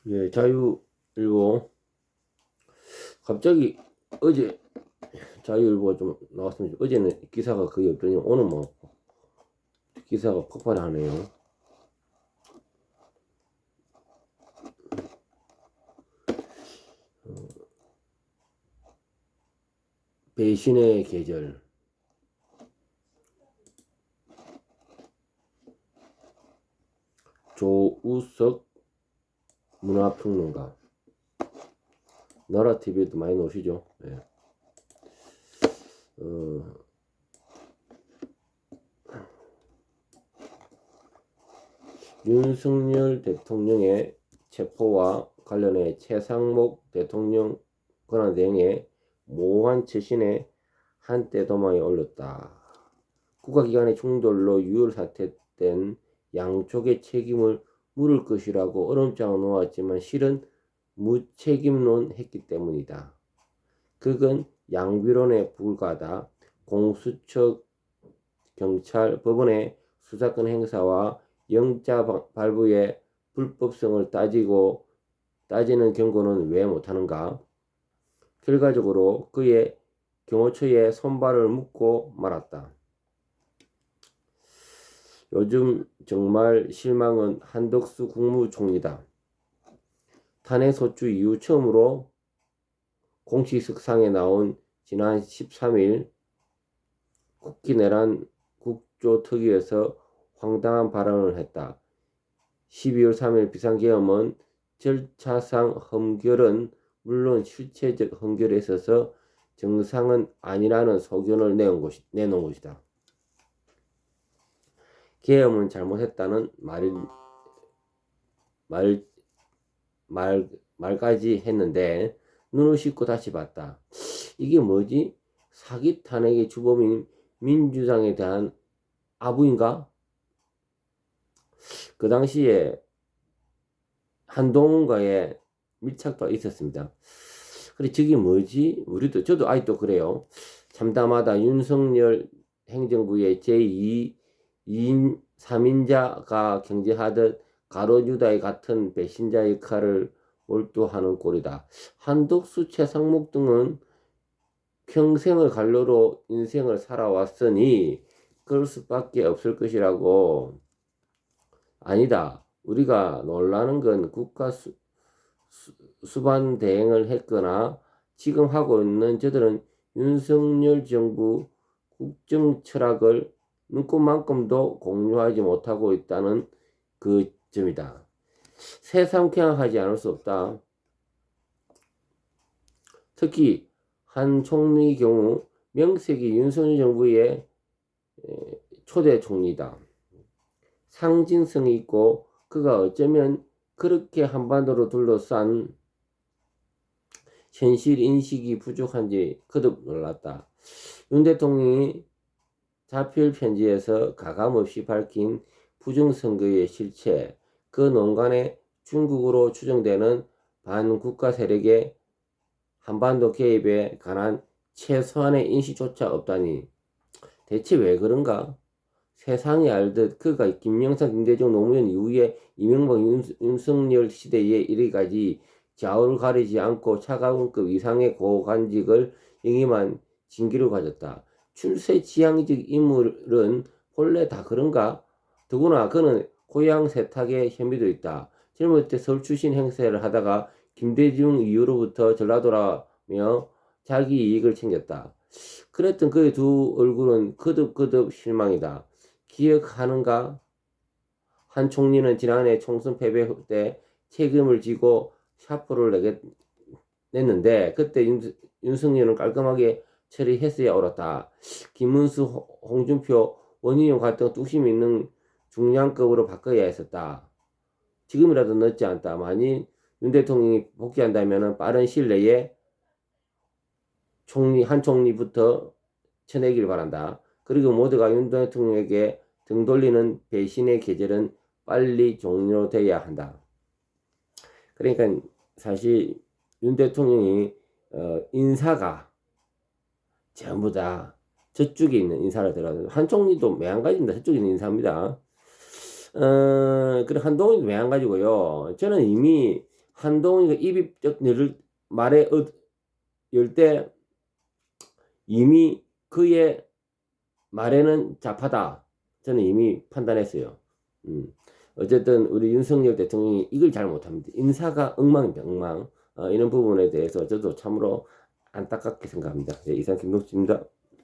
예, 자유일보. 갑자기 어제 자유일보가 좀 나왔습니다. 어제는 기사가 거의 없더니 오늘 뭐 기사가 폭발하네요. 배신의 계절. 조우석 문화평론가. 나라TV에도 많이 나오시죠. 예. 윤석열 대통령의 체포와 관련해 최상목 대통령 권한대행의 모호한 처신에 한때 도마에 올렸다. 국가기관의 충돌로 유혈 사퇴된 양쪽의 책임을 물을 것이라고 얼음장을 놓았지만 실은 무책임론 했기 때문이다. 그건 양비론에 불과하다. 공수처, 경찰, 법원의 수사권 행사와 영장 발부의 불법성을 따지는 경고는 왜 못하는가? 결과적으로 그의 경호처에 손발을 묶고 말았다. 요즘 정말 실망은 한덕수 국무총리다. 탄핵소추 이후 처음으로 공식석상에 나온 지난 13일 국기내란 국조특위에서 황당한 발언을 했다. 12월 3일 비상계엄은 절차상 흠결은 물론 실체적 흠결에 있어서 정상은 아니라는 소견을 내놓은 것이다. 계엄은 잘못했다는 말까지 했는데 눈을 씻고 다시 봤다. 이게 뭐지? 사기 탄핵의 주범인 민주당에 대한 아부인가? 그 당시에 한동훈과의 밀착도 있었습니다. 그래, 저게 뭐지? 저도 아직도 그래요. 참담하다. 윤석열 행정부의 제2 3인자가 경제하듯 가로유다의 같은 배신자 역할을 몰두하는 꼴이다. 한덕수, 최상목 등은 평생을 갈로로 인생을 살아왔으니 그럴 수밖에 없을 것이라고. 아니다. 우리가 놀라는 건 국가 수반 대행을 했거나 지금 하고 있는 저들은 윤석열 정부 국정 철학을 눈꼽만큼도 공유하지 못하고 있다는 그 점이다. 새삼 경악하지 않을 수 없다. 특히 한 총리의 경우 명색이 윤석열 정부의 초대 총리다. 상징성이 있고 그가 어쩌면 그렇게 한반도로 둘러싼 현실 인식이 부족한지 거듭 놀랐다. 윤 대통령이 자필 편지에서 가감없이 밝힌 부정선거의 실체, 그 농간에 중국으로 추정되는 반국가 세력의 한반도 개입에 관한 최소한의 인식조차 없다니 대체 왜 그런가? 세상이 알듯 그가 김영삼, 김대중, 노무현 이후에 이명박, 윤석열 시대에 이르기까지 좌우를 가리지 않고 차관급 이상의 고관직을 영임한 징기를 가졌다. 출세지향적 인물은 본래 다 그런가? 더구나 그는 고향 세탁의 혐의도 있다. 젊을 때 서울 출신 행세를 하다가 김대중 이후로부터 전라도라며 자기 이익을 챙겼다. 그랬던 그의 두 얼굴은 거듭 실망이다. 기억하는가? 한 총리는 지난해 총선 패배 때 책임을 지고 샤프를 냈는데 그때 윤석열은 깔끔하게 처리했어야 옳았다. 김문수, 홍준표, 원희룡 갈등 뚝심 있는 중량급으로 바꿔야 했었다. 지금이라도 늦지 않다. 만일 윤 대통령이 복귀한다면 빠른 시일 내에 한 총리부터 쳐내길 바란다. 그리고 모두가 윤 대통령에게 등 돌리는 배신의 계절은 빨리 종료돼야 한다. 그러니까 사실 윤 대통령이 인사가 전부 다 저쪽에 있는 인사를 들어가서 한 총리도 매한가지입니다. 저쪽에 있는 인사입니다. 그리고 한동훈도 매한가지고요. 저는 이미 한동훈이가 입이 말에 열 때 이미 그의 말에는 좌파다. 저는 이미 판단했어요. 어쨌든 우리 윤석열 대통령이 이걸 잘 못합니다. 인사가 엉망입니다. 엉망. 이런 부분에 대해서 저도 참으로 안타깝게 생각합니다. 네, 이상 김동주입니다.